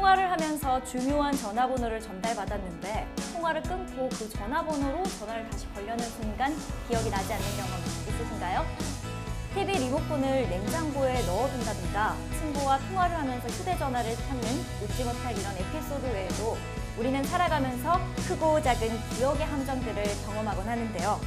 통화를 하면서 중요한 전화번호를 전달받았는데 통화를 끊고 그 전화번호로 전화를 다시 걸려는 순간 기억이 나지 않는 경험 있으신가요? TV 리모컨을 냉장고에 넣어둔다든가 친구와 통화를 하면서 휴대전화를 찾는 웃지 못할 이런 에피소드 외에도 우리는 살아가면서 크고 작은 기억의 함정들을 경험하곤 하는데요.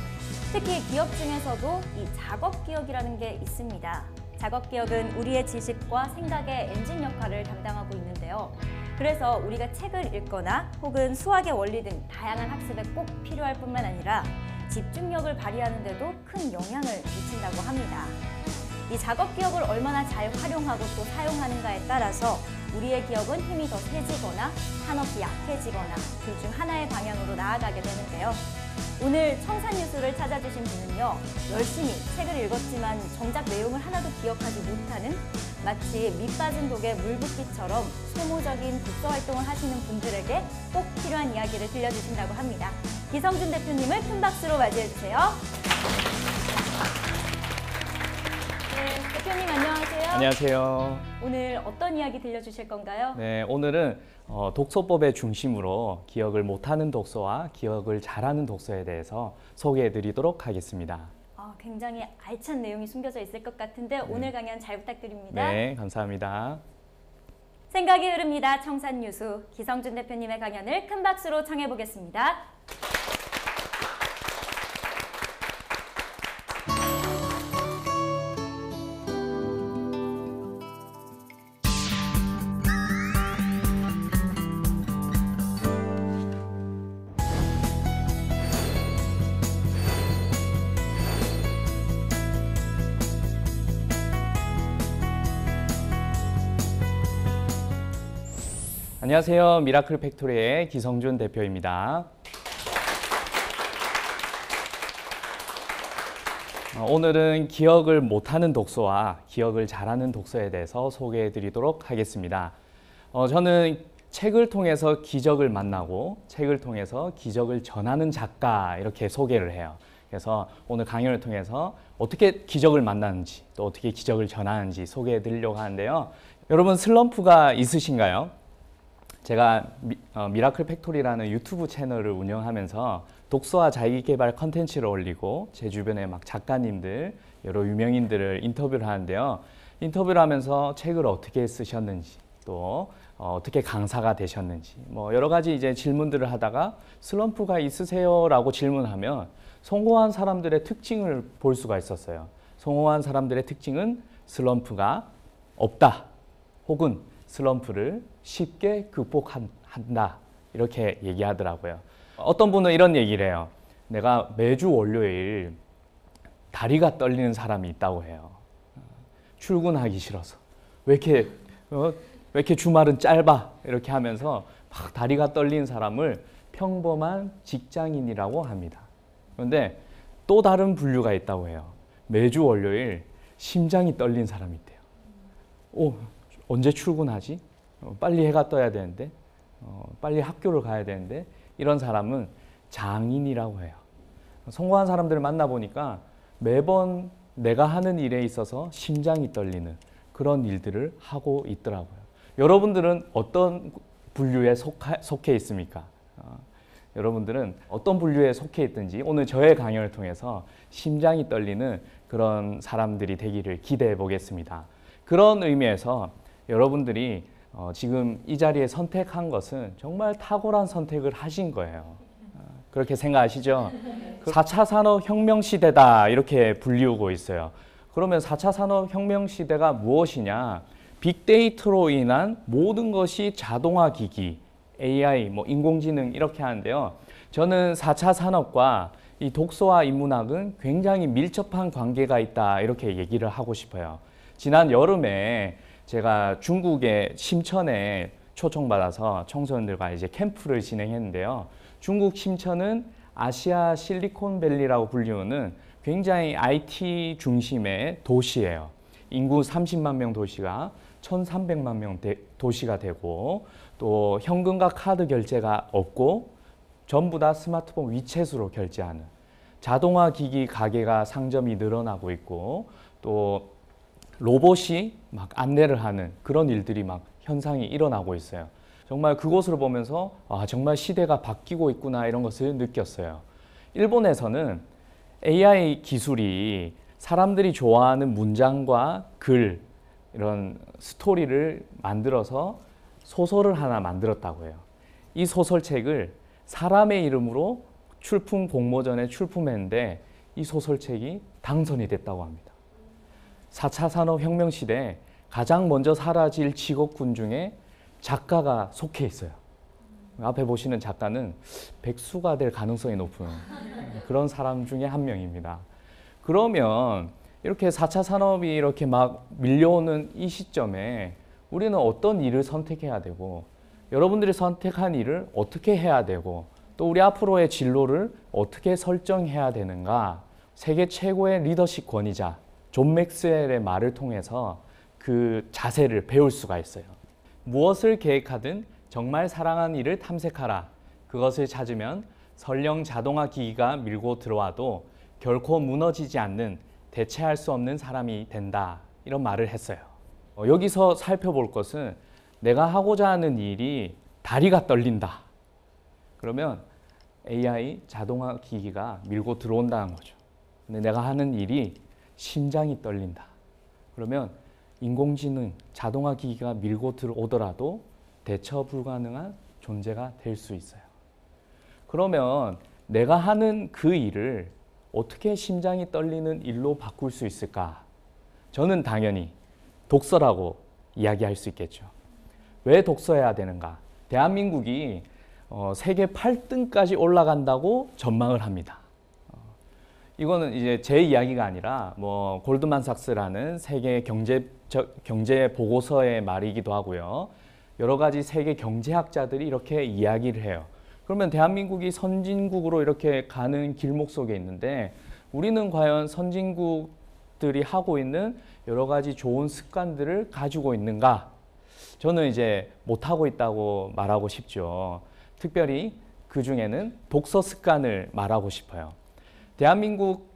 특히 기억 중에서도 이 작업 기억이라는 게 있습니다. 작업 기억은 우리의 지식과 생각의 엔진 역할을 담당하고 있는데요. 그래서 우리가 책을 읽거나 혹은 수학의 원리 등 다양한 학습에 꼭 필요할 뿐만 아니라 집중력을 발휘하는 데도 큰 영향을 미친다고 합니다. 이 작업 기억을 얼마나 잘 활용하고 또 사용하는가에 따라서 우리의 기억은 힘이 더 세지거나 한없이 약해지거나 둘 중 하나의 방향으로 나아가게 되는데요. 오늘 청산유수를 찾아주신 분은요, 열심히 책을 읽었지만 정작 내용을 하나도 기억하지 못하는 마치 밑빠진 독에 물붓기처럼 소모적인 독서 활동을 하시는 분들에게 꼭 필요한 이야기를 들려주신다고 합니다. 기성준 대표님을 큰 박수로 맞이해주세요. 네, 대표님 안녕하세요. 안녕하세요. 오늘 어떤 이야기 들려주실 건가요? 네, 오늘은 독서법의 중심으로 기억을 못하는 독서와 기억을 잘하는 독서에 대해서 소개해드리도록 하겠습니다. 굉장히 알찬 내용이 숨겨져 있을 것 같은데 오늘 강연 잘 부탁드립니다. 네, 감사합니다. 생각이 흐릅니다. 청산유수 기성준 대표님의 강연을 큰 박수로 청해보겠습니다. 안녕하세요. 미라클 팩토리의 기성준 대표입니다. 오늘은 기억을 못하는 독서와 기억을 잘하는 독서에 대해서 소개해 드리도록 하겠습니다. 저는 책을 통해서 기적을 만나고 책을 통해서 기적을 전하는 작가 이렇게 소개를 해요. 그래서 오늘 강연을 통해서 어떻게 기적을 만나는지 또 어떻게 기적을 전하는지 소개해 드리려고 하는데요. 여러분 슬럼프가 있으신가요? 제가 미라클 팩토리라는 유튜브 채널을 운영하면서 독서와 자기계발 컨텐츠를 올리고 제 주변에 막 작가님들, 여러 유명인들을 인터뷰를 하는데요. 인터뷰를 하면서 책을 어떻게 쓰셨는지 또 어떻게 강사가 되셨는지 뭐 여러 가지 이제 질문들을 하다가 슬럼프가 있으세요라고 질문하면 성공한 사람들의 특징을 볼 수가 있었어요. 성공한 사람들의 특징은 슬럼프가 없다 혹은 슬럼프를 쉽게 극복한다 이렇게 얘기하더라고요. 어떤 분은 이런 얘기를 해요. 내가 매주 월요일 다리가 떨리는 사람이 있다고 해요. 출근하기 싫어서 왜 이렇게 주말은 짧아 이렇게 하면서 막 다리가 떨리는 사람을 평범한 직장인이라고 합니다. 그런데 또 다른 분류가 있다고 해요. 매주 월요일 심장이 떨리는 사람이 있대요. 언제 출근하지? 빨리 해가 떠야 되는데 빨리 학교를 가야 되는데 이런 사람은 장인이라고 해요. 성공한 사람들을 만나보니까 매번 내가 하는 일에 있어서 심장이 떨리는 그런 일들을 하고 있더라고요. 여러분들은 어떤 분류에 속해 있습니까? 여러분들은 어떤 분류에 속해 있든지 오늘 저의 강연을 통해서 심장이 떨리는 그런 사람들이 되기를 기대해 보겠습니다. 그런 의미에서 여러분들이 지금 이 자리에 선택한 것은 정말 탁월한 선택을 하신 거예요. 그렇게 생각하시죠? 4차 산업혁명 시대다 이렇게 불리우고 있어요. 그러면 4차 산업혁명 시대가 무엇이냐? 빅데이터로 인한 모든 것이 자동화 기기, AI, 인공지능 이렇게 하는데요. 저는 4차 산업과 이 독서와 인문학은 굉장히 밀접한 관계가 있다 이렇게 얘기를 하고 싶어요. 지난 여름에 제가 중국의 심천에 초청받아서 청소년들과 이제 캠프를 진행했는데요. 중국 심천은 아시아 실리콘밸리라고 불리우는 굉장히 IT 중심의 도시예요. 인구 30만 명 도시가 1,300만 명 도시가 되고 또 현금과 카드 결제가 없고 전부 다 스마트폰 위챗으로 결제하는 자동화 기기 가게가 상점이 늘어나고 있고 또 로봇이 막 안내를 하는 그런 일들이 막 현상이 일어나고 있어요. 정말 그곳을 보면서 정말 시대가 바뀌고 있구나 이런 것을 느꼈어요. 일본에서는 AI 기술이 사람들이 좋아하는 문장과 글, 이런 스토리를 만들어서 소설을 하나 만들었다고 해요. 이 소설책을 사람의 이름으로 출품 공모전에 출품했는데 이 소설책이 당선이 됐다고 합니다. 4차 산업혁명 시대에 가장 먼저 사라질 직업군 중에 작가가 속해 있어요. 앞에 보시는 작가는 백수가 될 가능성이 높은 그런 사람 중에 한 명입니다. 그러면 이렇게 4차 산업이 이렇게 막 밀려오는 이 시점에 우리는 어떤 일을 선택해야 되고 여러분들이 선택한 일을 어떻게 해야 되고 또 우리 앞으로의 진로를 어떻게 설정해야 되는가, 세계 최고의 리더십 권위자 존 맥스웰의 말을 통해서 그 자세를 배울 수가 있어요. 무엇을 계획하든 정말 사랑하는 일을 탐색하라. 그것을 찾으면 설령 자동화 기기가 밀고 들어와도 결코 무너지지 않는 대체할 수 없는 사람이 된다. 이런 말을 했어요. 여기서 살펴볼 것은 내가 하고자 하는 일이 다리가 떨린다. 그러면 AI 자동화 기기가 밀고 들어온다는 거죠. 근데 내가 하는 일이 심장이 떨린다. 그러면 인공지능 자동화 기기가 밀고 들어오더라도 대처 불가능한 존재가 될 수 있어요. 그러면 내가 하는 그 일을 어떻게 심장이 떨리는 일로 바꿀 수 있을까? 저는 당연히 독서라고 이야기할 수 있겠죠. 왜 독서해야 되는가? 대한민국이 세계 8등까지 올라간다고 전망을 합니다. 이거는 이제 제 이야기가 아니라 뭐 골드만삭스라는 세계 경제 보고서의 말이기도 하고요. 여러 가지 세계 경제학자들이 이렇게 이야기를 해요. 그러면 대한민국이 선진국으로 이렇게 가는 길목 속에 있는데 우리는 과연 선진국들이 하고 있는 여러 가지 좋은 습관들을 가지고 있는가? 저는 이제 못하고 있다고 말하고 싶죠. 특별히 그 중에는 독서 습관을 말하고 싶어요. 대한민국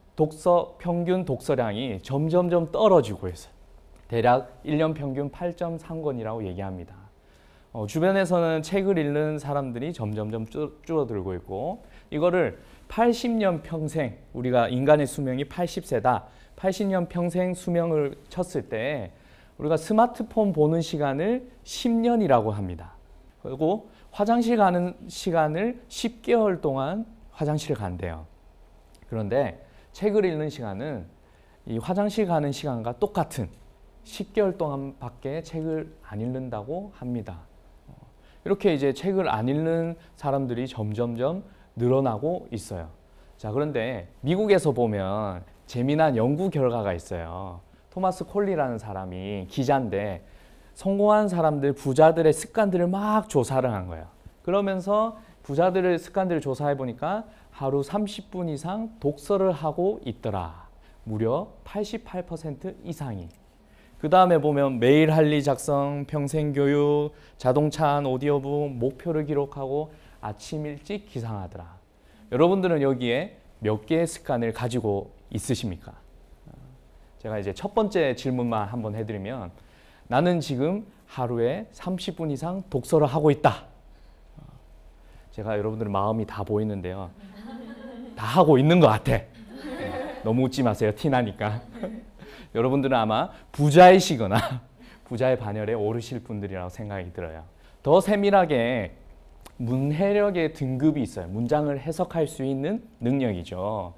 평균 독서량이 점점점 떨어지고 있어요. 대략 1년 평균 8.3권이라고 얘기합니다. 주변에서는 책을 읽는 사람들이 점점점 줄어들고 있고 이거를 80년 평생, 우리가 인간의 수명이 80세다. 80년 평생 수명을 쳤을 때 우리가 스마트폰 보는 시간을 10년이라고 합니다. 그리고 화장실 가는 시간을 10개월 동안 화장실을 간대요. 그런데 책을 읽는 시간은 이 화장실 가는 시간과 똑같은 10개월 동안밖에 책을 안 읽는다고 합니다. 이렇게 이제 책을 안 읽는 사람들이 점점점 늘어나고 있어요. 자, 그런데 미국에서 보면 재미난 연구 결과가 있어요. 토마스 콜리라는 사람이 기자인데 성공한 사람들, 부자들의 습관들을 막 조사를 한 거예요. 그러면서 부자들의 습관들을 조사해 보니까 하루 30분 이상 독서를 하고 있더라. 무려 88% 이상이. 그 다음에 보면 매일 할 일 작성, 평생 교육, 자동차 안 오디오북, 목표를 기록하고 아침 일찍 기상하더라. 여러분들은 여기에 몇 개의 습관을 가지고 있으십니까? 제가 이제 첫 번째 질문만 한번 해드리면 나는 지금 하루에 30분 이상 독서를 하고 있다. 제가 여러분들 마음이 다 보이는데요. 다 하고 있는 것 같아. 너무 웃지 마세요. 티나니까. 여러분들은 아마 부자이시거나 부자의 반열에 오르실 분들이라고 생각이 들어요. 더 세밀하게 문해력의 등급이 있어요. 문장을 해석할 수 있는 능력이죠.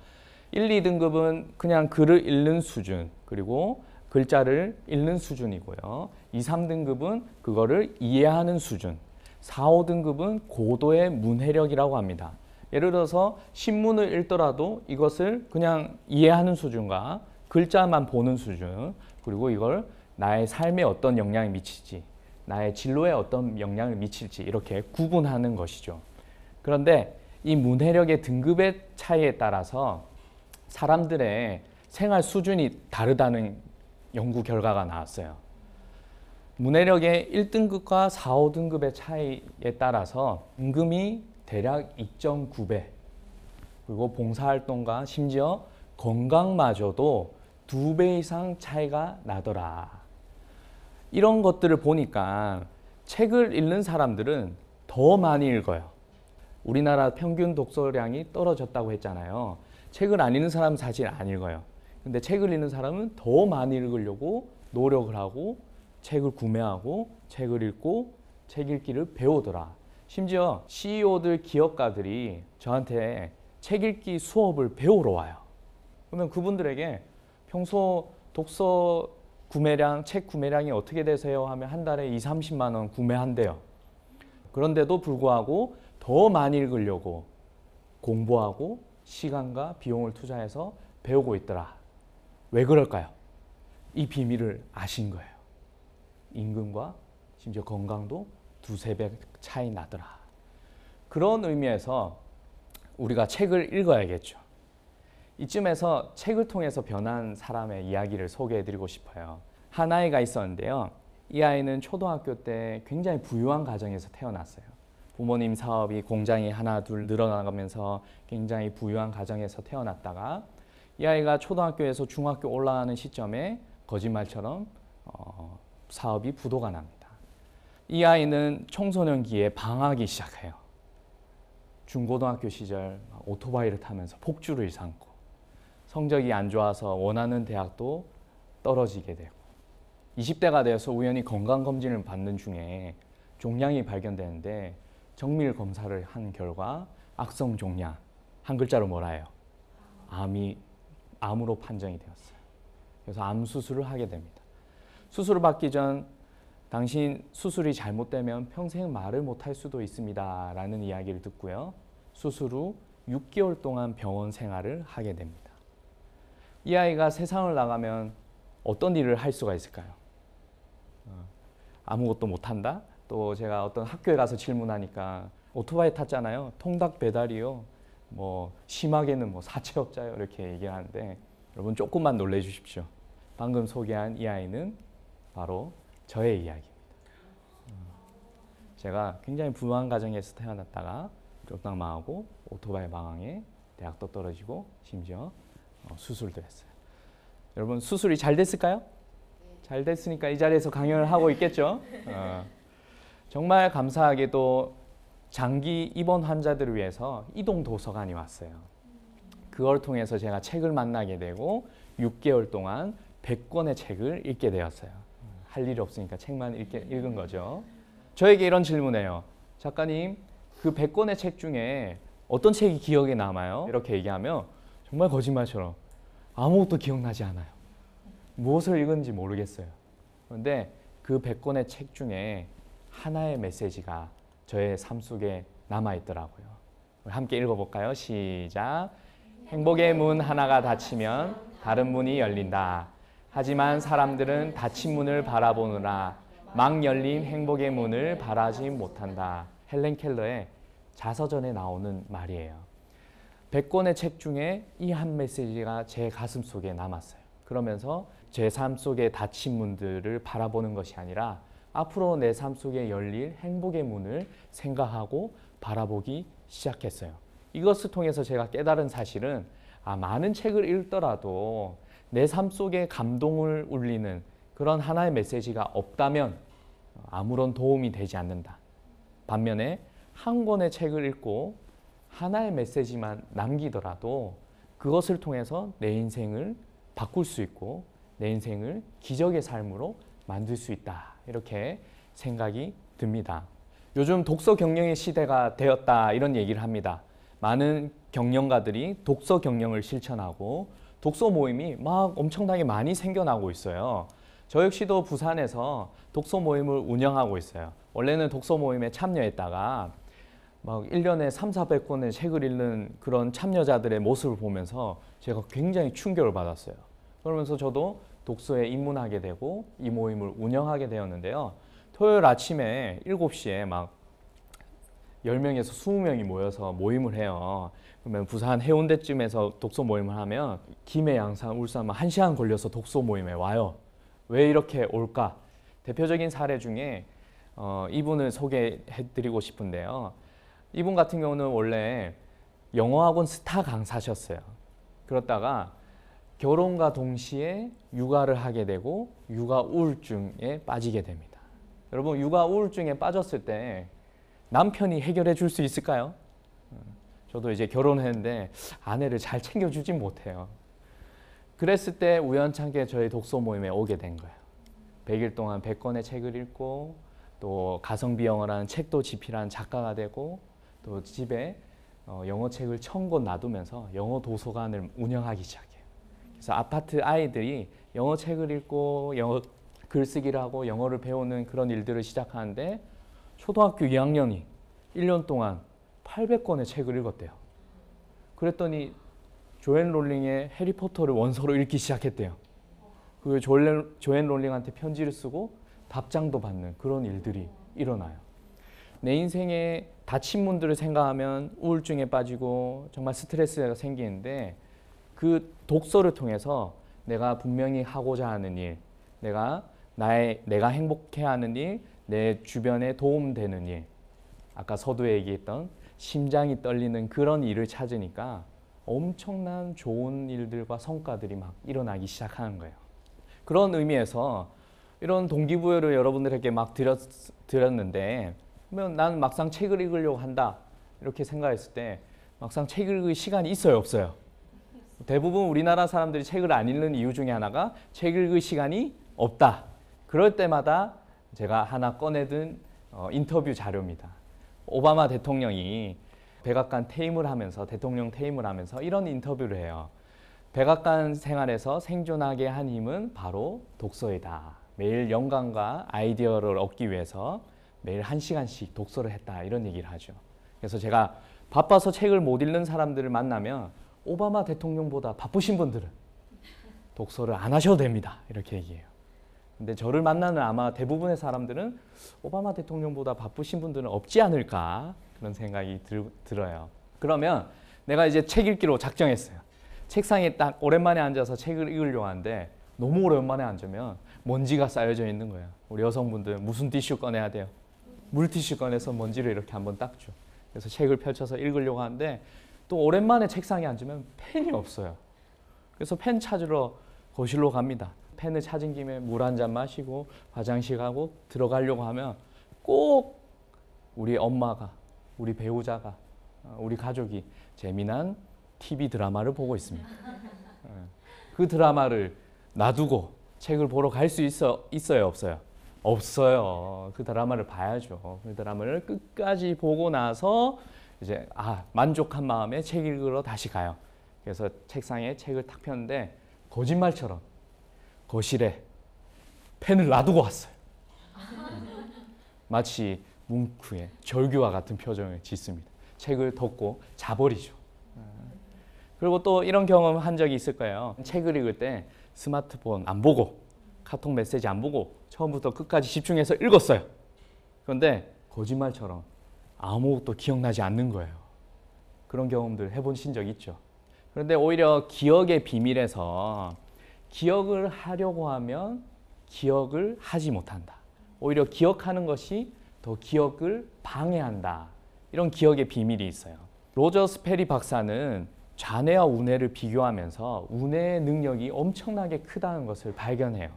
1, 2등급은 그냥 글을 읽는 수준, 그리고 글자를 읽는 수준이고요. 2, 3등급은 그거를 이해하는 수준, 4, 5등급은 고도의 문해력이라고 합니다. 예를 들어서 신문을 읽더라도 이것을 그냥 이해하는 수준과 글자만 보는 수준, 그리고 이걸 나의 삶에 어떤 영향을 미칠지, 나의 진로에 어떤 영향을 미칠지 이렇게 구분하는 것이죠. 그런데 이 문해력의 등급의 차이에 따라서 사람들의 생활 수준이 다르다는 연구 결과가 나왔어요. 문해력의 1등급과 4, 5등급의 차이에 따라서 임금이 대략 2.9배, 그리고 봉사활동과 심지어 건강마저도 2배 이상 차이가 나더라. 이런 것들을 보니까 책을 읽는 사람들은 더 많이 읽어요. 우리나라 평균 독서량이 떨어졌다고 했잖아요. 책을 안 읽는 사람은 사실 안 읽어요. 근데 책을 읽는 사람은 더 많이 읽으려고 노력을 하고 책을 구매하고 책을 읽고 책 읽기를 배우더라. 심지어 CEO들, 기업가들이 저한테 책 읽기 수업을 배우러 와요. 그러면 그분들에게 평소 독서 구매량, 책 구매량이 어떻게 되세요? 하면 한 달에 2, 30만 원 구매한대요. 그런데도 불구하고 더 많이 읽으려고 공부하고 시간과 비용을 투자해서 배우고 있더라. 왜 그럴까요? 이 비밀을 아신 거예요. 임금과 심지어 건강도 두세 배 차이 나더라. 그런 의미에서 우리가 책을 읽어야겠죠. 이쯤에서 책을 통해서 변한 사람의 이야기를 소개해드리고 싶어요. 한 아이가 있었는데요. 이 아이는 초등학교 때 굉장히 부유한 가정에서 태어났어요. 부모님 사업이 공장이 하나 둘 늘어나가면서 굉장히 부유한 가정에서 태어났다가 이 아이가 초등학교에서 중학교 올라가는 시점에 거짓말처럼 사업이 부도가 납니다. 이 아이는 청소년기에 방황하기 시작해요. 중고등학교 시절 오토바이를 타면서 폭주를 삼고 성적이 안 좋아서 원하는 대학도 떨어지게 되고 20대가 되어서 우연히 건강검진을 받는 중에 종양이 발견되는데 정밀 검사를 한 결과 악성 종양, 한 글자로 뭐라 해요? 암으로 판정이 되었어요. 그래서 암 수술을 하게 됩니다. 수술을 받기 전 당신 수술이 잘못되면 평생 말을 못할 수도 있습니다 라는 이야기를 듣고요. 수술 후 6개월 동안 병원 생활을 하게 됩니다. 이 아이가 세상을 나가면 어떤 일을 할 수가 있을까요? 아무것도 못한다? 또 제가 어떤 학교에 가서 질문하니까 오토바이 탔잖아요. 통닭 배달이요. 뭐 심하게는 뭐 사채업자요 이렇게 얘기하는데 여러분 조금만 놀래 주십시오. 방금 소개한 이 아이는 바로 저의 이야기입니다. 제가 굉장히 부유한 가정에서 태어났다가 쫄딱 망하고 오토바이 방황에 대학도 떨어지고 심지어 수술도 했어요. 여러분 수술이 잘 됐을까요? 잘 됐으니까 이 자리에서 강연을 하고 있겠죠. 정말 감사하게도 장기 입원 환자들을 위해서 이동 도서관이 왔어요. 그걸 통해서 제가 책을 만나게 되고 6개월 동안 100권의 책을 읽게 되었어요. 할 일이 없으니까 책만 읽은 거죠. 저에게 이런 질문해요. 작가님, 그 100권의 책 중에 어떤 책이 기억에 남아요? 이렇게 얘기하면 정말 거짓말처럼 아무것도 기억나지 않아요. 무엇을 읽은지 모르겠어요. 그런데 그 100권의 책 중에 하나의 메시지가 저의 삶 속에 남아있더라고요. 함께 읽어볼까요? 시작. 행복의 문 하나가 닫히면 다른 문이 열린다. 하지만 사람들은 닫힌 문을 바라보느라 막 열린 행복의 문을 바라지 못한다. 헬렌 켈러의 자서전에 나오는 말이에요. 100권의 책 중에 이 한 메시지가 제 가슴 속에 남았어요. 그러면서 제 삶 속에 닫힌 문들을 바라보는 것이 아니라 앞으로 내 삶 속에 열릴 행복의 문을 생각하고 바라보기 시작했어요. 이것을 통해서 제가 깨달은 사실은 많은 책을 읽더라도 내 삶 속에 감동을 울리는 그런 하나의 메시지가 없다면 아무런 도움이 되지 않는다. 반면에 한 권의 책을 읽고 하나의 메시지만 남기더라도 그것을 통해서 내 인생을 바꿀 수 있고 내 인생을 기적의 삶으로 만들 수 있다. 이렇게 생각이 듭니다. 요즘 독서 경영의 시대가 되었다 이런 얘기를 합니다. 많은 경영가들이 독서 경영을 실천하고 독서 모임이 막 엄청나게 많이 생겨나고 있어요. 저 역시도 부산에서 독서 모임을 운영하고 있어요. 원래는 독서 모임에 참여했다가 막 1년에 300~400권의 책을 읽는 그런 참여자들의 모습을 보면서 제가 굉장히 충격을 받았어요. 그러면서 저도 독서에 입문하게 되고 이 모임을 운영하게 되었는데요. 토요일 아침에 7시에 막 10명에서 20명이 모여서 모임을 해요. 그러면 부산 해운대쯤에서 독서 모임을 하면 김해, 양산, 울산 1시간 걸려서 독서 모임에 와요. 왜 이렇게 올까? 대표적인 사례 중에 이분을 소개해드리고 싶은데요. 이분 같은 경우는 원래 영어학원 스타 강사셨어요. 그러다가 결혼과 동시에 육아를 하게 되고 육아 우울증에 빠지게 됩니다. 여러분 육아 우울증에 빠졌을 때 남편이 해결해 줄 수 있을까요? 저도 이제 결혼했는데 아내를 잘 챙겨주진 못해요. 그랬을 때 우연찮게 저희 독서 모임에 오게 된 거예요. 100일 동안 100권의 책을 읽고 또 가성비 영어라는 책도 집필한 작가가 되고 또 집에 영어 책을 1000권 놔두면서 영어 도서관을 운영하기 시작해요. 그래서 아파트 아이들이 영어 책을 읽고 영어 글쓰기를 하고 영어를 배우는 그런 일들을 시작하는데 초등학교 2학년이 1년 동안 800권의 책을 읽었대요. 그랬더니 조앤 롤링의 해리포터를 원서로 읽기 시작했대요. 그 조앤 롤링한테 편지를 쓰고 답장도 받는 그런 일들이 일어나요. 내 인생에 다친 분들을 생각하면 우울증에 빠지고 정말 스트레스가 생기는데 그 독서를 통해서 내가 분명히 하고자 하는 일, 내가 행복해하는 일, 내 주변에 도움되는 일, 아까 서두에 얘기했던 심장이 떨리는 그런 일을 찾으니까 엄청난 좋은 일들과 성과들이 막 일어나기 시작하는 거예요. 그런 의미에서 이런 동기부여를 여러분들에게 막 드렸는데 그러면 나는 막상 책을 읽으려고 한다 이렇게 생각했을 때 막상 책 읽을 시간이 있어요, 없어요? 대부분 우리나라 사람들이 책을 안 읽는 이유 중에 하나가 책 읽을 시간이 없다. 그럴 때마다 제가 하나 꺼내든 인터뷰 자료입니다. 오바마 대통령이 백악관 퇴임을 하면서 대통령 퇴임을 하면서 이런 인터뷰를 해요. 백악관 생활에서 생존하게 한 힘은 바로 독서이다. 매일 영감과 아이디어를 얻기 위해서 매일 1시간씩 독서를 했다. 이런 얘기를 하죠. 그래서 제가 바빠서 책을 못 읽는 사람들을 만나면 오바마 대통령보다 바쁘신 분들은 독서를 안 하셔도 됩니다. 이렇게 얘기해요. 근데 저를 만나는 아마 대부분의 사람들은 오바마 대통령보다 바쁘신 분들은 없지 않을까 그런 생각이 들어요. 그러면 내가 이제 책 읽기로 작정했어요. 책상에 딱 오랜만에 앉아서 책을 읽으려고 하는데 너무 오랜만에 앉으면 먼지가 쌓여져 있는 거예요. 우리 여성분들 무슨 티슈 꺼내야 돼요? 물티슈 꺼내서 먼지를 이렇게 한번 닦죠. 그래서 책을 펼쳐서 읽으려고 하는데 또 오랜만에 책상에 앉으면 펜이 없어요. 그래서 펜 찾으러 거실로 갑니다. 펜을 찾은 김에 물 한 잔 마시고 화장실 가고 들어가려고 하면 꼭 우리 엄마가, 우리 배우자가, 우리 가족이 재미난 TV 드라마를 보고 있습니다. 그 드라마를 놔두고 책을 보러 갈 수 있어요, 없어요? 없어요. 그 드라마를 봐야죠. 그 드라마를 끝까지 보고 나서 이제 만족한 마음에 책 읽으러 다시 가요. 그래서 책상에 책을 탁 폈는데 거짓말처럼 거실에 펜을 놔두고 왔어요. 마치 뭉크의 절규와 같은 표정을 짓습니다. 책을 덮고 자버리죠. 그리고 또 이런 경험 한 적이 있을 거예요. 책을 읽을 때 스마트폰 안 보고 카톡 메시지 안 보고 처음부터 끝까지 집중해서 읽었어요. 그런데 거짓말처럼 아무것도 기억나지 않는 거예요. 그런 경험들 해보신 적 있죠? 그런데 오히려 기억의 비밀에서 기억을 하려고 하면 기억을 하지 못한다. 오히려 기억하는 것이 더 기억을 방해한다. 이런 기억의 비밀이 있어요. 로저 스페리 박사는 좌뇌와 우뇌를 비교하면서 우뇌의 능력이 엄청나게 크다는 것을 발견해요.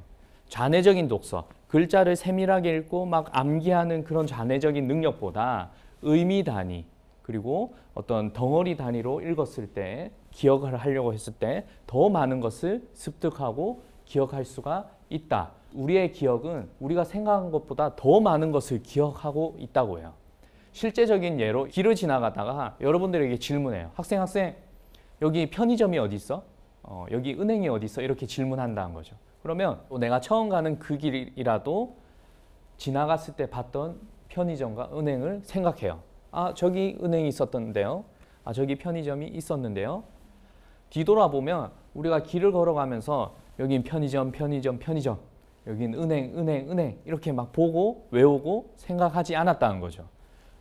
좌뇌적인 독서, 글자를 세밀하게 읽고 막 암기하는 그런 좌뇌적인 능력보다 의미 단위, 그리고 어떤 덩어리 단위로 읽었을 때 기억을 하려고 했을 때 더 많은 것을 습득하고 기억할 수가 있다. 우리의 기억은 우리가 생각한 것보다 더 많은 것을 기억하고 있다고 해요. 실제적인 예로 길을 지나가다가 여러분들에게 질문해요. 학생 여기 편의점이 어디 있어? 여기 은행이 어디 있어? 이렇게 질문한다는 거죠. 그러면 내가 처음 가는 그 길이라도 지나갔을 때 봤던 편의점과 은행을 생각해요. 저기 은행이 있었던데요. 저기 편의점이 있었는데요. 뒤돌아보면 우리가 길을 걸어가면서 여긴 편의점, 여긴 은행 이렇게 막 보고 외우고 생각하지 않았다는 거죠.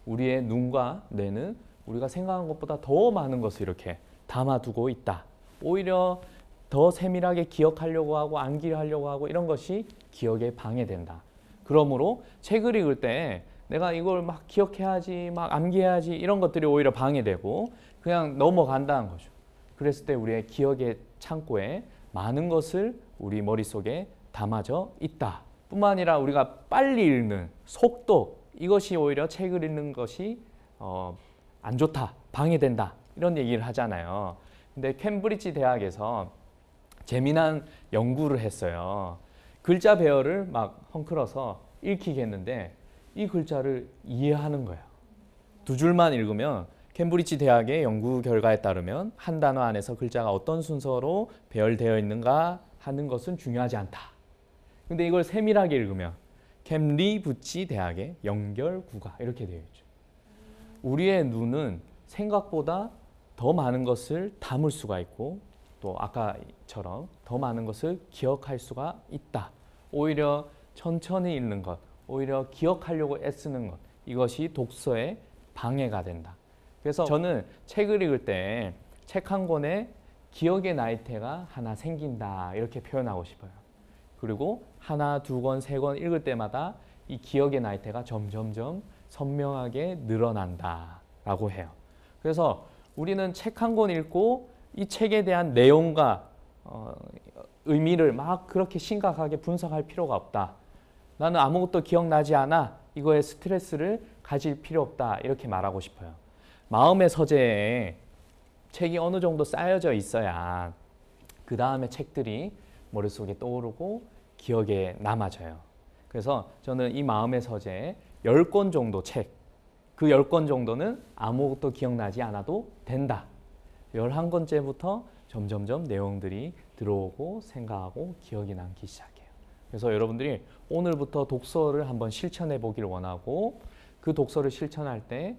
우리의 눈과 뇌는 우리가 생각한 것보다 더 많은 것을 이렇게 담아두고 있다. 오히려 더 세밀하게 기억하려고 하고 암기하려고 하고 이런 것이 기억에 방해된다. 그러므로 책을 읽을 때 내가 이걸 막 기억해야지, 막 암기해야지 이런 것들이 오히려 방해되고 그냥 넘어간다는 거죠. 그랬을 때 우리의 기억의 창고에 많은 것을 우리 머릿속에 담아져 있다. 뿐만 아니라 우리가 빨리 읽는 속도, 이것이 오히려 책을 읽는 것이 안 좋다, 방해된다 이런 얘기를 하잖아요. 근데 캠브리지 대학에서 재미난 연구를 했어요. 글자 배열을 막 헝클어서 읽히게 했는데 이 글자를 이해하는 거예요. 두 줄만 읽으면 캠브리지 대학의 연구 결과에 따르면 한 단어 안에서 글자가 어떤 순서로 배열되어 있는가 하는 것은 중요하지 않다. 근데 이걸 세밀하게 읽으면 캠브리지 대학의 연결구가 이렇게 되어 있죠. 우리의 눈은 생각보다 더 많은 것을 담을 수가 있고 또 아까처럼 더 많은 것을 기억할 수가 있다. 오히려 천천히 읽는 것, 오히려 기억하려고 애쓰는 것, 이것이 독서에 방해가 된다. 그래서 저는 책을 읽을 때 책 한 권에 기억의 나이테가 하나 생긴다 이렇게 표현하고 싶어요. 그리고 하나, 두 권, 세 권 읽을 때마다 이 기억의 나이테가 점점점 선명하게 늘어난다라고 해요. 그래서 우리는 책 한 권 읽고 이 책에 대한 내용과 의미를 막 그렇게 심각하게 분석할 필요가 없다. 나는 아무것도 기억나지 않아. 이거에 스트레스를 가질 필요 없다. 이렇게 말하고 싶어요. 마음의 서재에 책이 어느 정도 쌓여져 있어야 그 다음에 책들이 머릿속에 떠오르고 기억에 남아져요. 그래서 저는 이 마음의 서재에 10권 정도 책, 그 10권 정도는 아무것도 기억나지 않아도 된다. 11권째부터 점점점 내용들이 들어오고 생각하고 기억이 남기 시작해요. 그래서 여러분들이 오늘부터 독서를 한번 실천해 보기를 원하고 그 독서를 실천할 때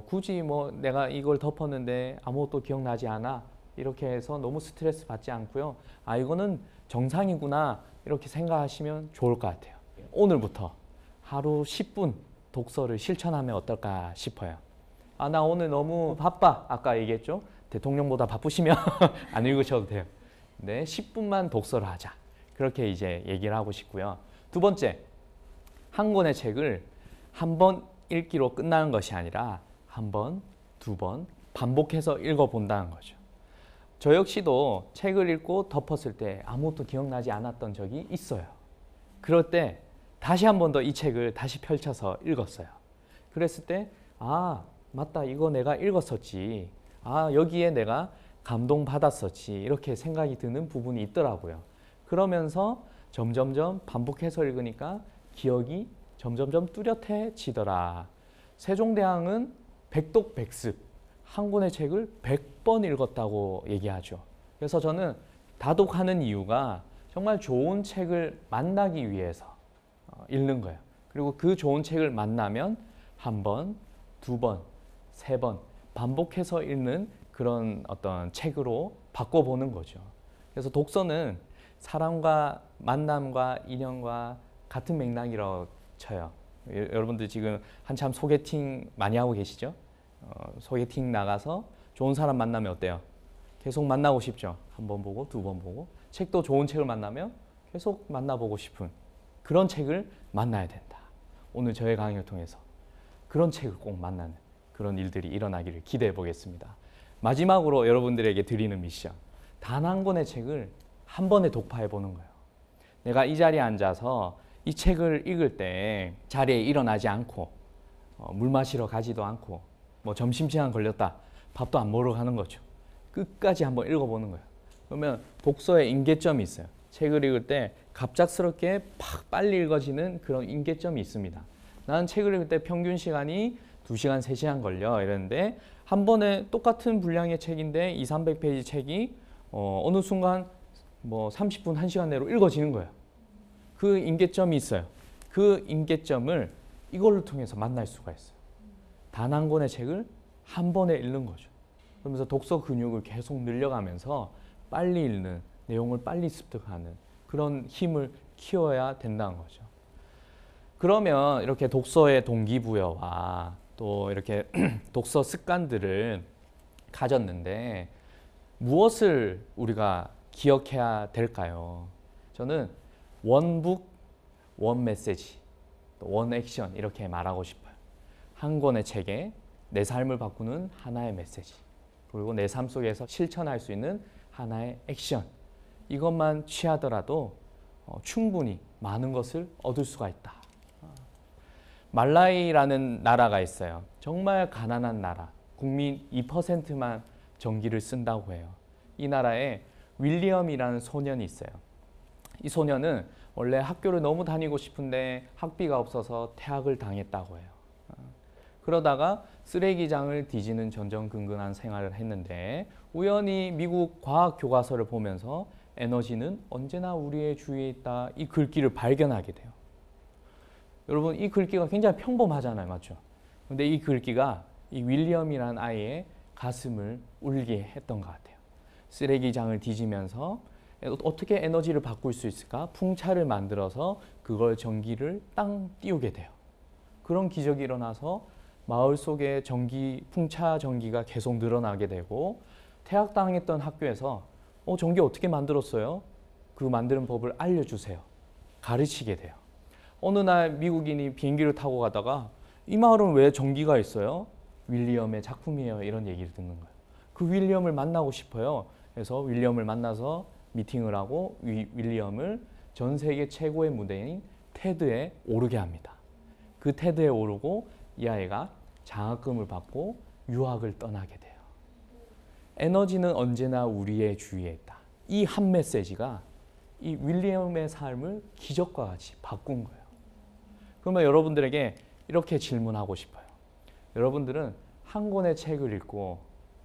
굳이 뭐 내가 이걸 덮었는데 아무것도 기억나지 않아 이렇게 해서 너무 스트레스 받지 않고요. 아 이거는 정상이구나 이렇게 생각하시면 좋을 것 같아요. 오늘부터 하루 10분 독서를 실천하면 어떨까 싶어요. 아 나 오늘 너무 바빠 아까 얘기했죠. 대통령보다 바쁘시면 안 읽으셔도 돼요. 네, 10분만 독서를 하자. 그렇게 이제 얘기를 하고 싶고요. 두 번째, 한 권의 책을 한 번 읽기로 끝나는 것이 아니라 한 번, 두 번 반복해서 읽어본다는 거죠. 저 역시도 책을 읽고 덮었을 때 아무것도 기억나지 않았던 적이 있어요. 그럴 때 다시 한 번 더 이 책을 다시 펼쳐서 읽었어요. 그랬을 때 아 맞다 이거 내가 읽었었지. 아 여기에 내가 감동받았었지 이렇게 생각이 드는 부분이 있더라고요. 그러면서 점점점 반복해서 읽으니까 기억이 점점점 뚜렷해지더라. 세종대왕은 백독백습, 한 권의 책을 100번 읽었다고 얘기하죠. 그래서 저는 다독하는 이유가 정말 좋은 책을 만나기 위해서 읽는 거예요. 그리고 그 좋은 책을 만나면 한 번, 두 번, 세 번 반복해서 읽는 그런 어떤 책으로 바꿔보는 거죠. 그래서 독서는 사람과 만남과 인연과 같은 맥락이라고 쳐요. 여러분들 지금 한참 소개팅 많이 하고 계시죠? 소개팅 나가서 좋은 사람 만나면 어때요? 계속 만나고 싶죠? 한 번 보고 두 번 보고 책도 좋은 책을 만나면 계속 만나보고 싶은 그런 책을 만나야 된다. 오늘 저의 강의를 통해서 그런 책을 꼭 만나는 그런 일들이 일어나기를 기대해 보겠습니다. 마지막으로 여러분들에게 드리는 미션. 단 한 권의 책을 한 번에 독파해 보는 거예요. 내가 이 자리에 앉아서 이 책을 읽을 때 자리에 일어나지 않고 물 마시러 가지도 않고 뭐 점심시간 걸렸다. 밥도 안 먹으러 가는 거죠. 끝까지 한번 읽어보는 거예요. 그러면 독서의 임계점이 있어요. 책을 읽을 때 갑작스럽게 팍 빨리 읽어지는 그런 임계점이 있습니다. 나는 책을 읽을 때 평균 시간이 2시간, 3시간 걸려 이랬는데 한 번에 똑같은 분량의 책인데 200~300페이지 책이 어느 순간 뭐 30분, 1시간 내로 읽어지는 거예요. 그 임계점이 있어요. 그 임계점을 이걸로 통해서 만날 수가 있어요. 단 한 권의 책을 한 번에 읽는 거죠. 그러면서 독서 근육을 계속 늘려가면서 빨리 읽는, 내용을 빨리 습득하는 그런 힘을 키워야 된다는 거죠. 그러면 이렇게 독서의 동기부여와 또 이렇게 독서 습관들을 가졌는데 무엇을 우리가 기억해야 될까요? 저는 원북, 원 메시지, 원 액션 이렇게 말하고 싶어요. 한 권의 책에 내 삶을 바꾸는 하나의 메시지 그리고 내 삶 속에서 실천할 수 있는 하나의 액션 이것만 취하더라도 충분히 많은 것을 얻을 수가 있다. 말라위라는 나라가 있어요. 정말 가난한 나라. 국민 2%만 전기를 쓴다고 해요. 이 나라에 윌리엄이라는 소년이 있어요. 이 소년은 원래 학교를 너무 다니고 싶은데 학비가 없어서 퇴학을 당했다고 해요. 그러다가 쓰레기장을 뒤지는 전전긍긍한 생활을 했는데 우연히 미국 과학 교과서를 보면서 에너지는 언제나 우리의 주위에 있다, 이 글귀를 발견하게 돼요. 여러분, 이 글귀가 굉장히 평범하잖아요, 맞죠? 근데 이 글귀가 이 윌리엄이라는 아이의 가슴을 울게 했던 것 같아요. 쓰레기장을 뒤지면서 어떻게 에너지를 바꿀 수 있을까? 풍차를 만들어서 그걸 전기를 땅 띄우게 돼요. 그런 기적이 일어나서 마을 속에 풍차 전기가 계속 늘어나게 되고, 퇴학당했던 학교에서 전기 어떻게 만들었어요? 그 만드는 법을 알려주세요. 가르치게 돼요. 어느 날 미국인이 비행기를 타고 가다가 이 마을은 왜 전기가 있어요? 윌리엄의 작품이에요. 이런 얘기를 듣는 거예요. 그 윌리엄을 만나고 싶어요. 그래서 윌리엄을 만나서 미팅을 하고 윌리엄을 전 세계 최고의 무대인 테드에 오르게 합니다. 그 테드에 오르고 이 아이가 장학금을 받고 유학을 떠나게 돼요. 에너지는 언제나 우리의 주위에 있다. 이 한 메시지가 이 윌리엄의 삶을 기적과 같이 바꾼 거예요. 그러면 여러분들에게 이렇게 질문하고 싶어요. 여러분들은 한 권의 책을 읽고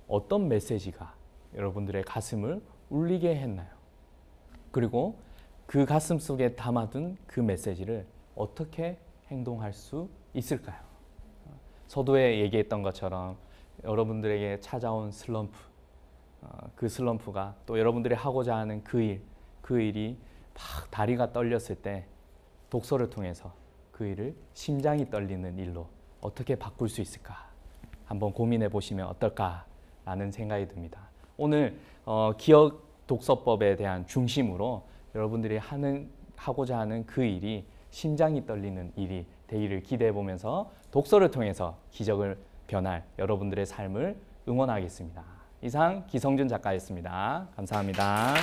어떤 메시지가 여러분들의 가슴을 울리게 했나요? 그리고 그 가슴 속에 담아둔 그 메시지를 어떻게 행동할 수 있을까요? 서두에 얘기했던 것처럼 여러분들에게 찾아온 슬럼프, 그 슬럼프가 또 여러분들이 하고자 하는 그 일이 막 다리가 떨렸을 때 독서를 통해서 그 일을 심장이 떨리는 일로 어떻게 바꿀 수 있을까? 한번 고민해 보시면 어떨까라는 생각이 듭니다. 오늘 기억 독서법에 대한 중심으로 여러분들이 하고자 하는 그 일이 심장이 떨리는 일이 되기를 기대해 보면서 독서를 통해서 기적을 변할 여러분들의 삶을 응원하겠습니다. 이상 기성준 작가였습니다. 감사합니다.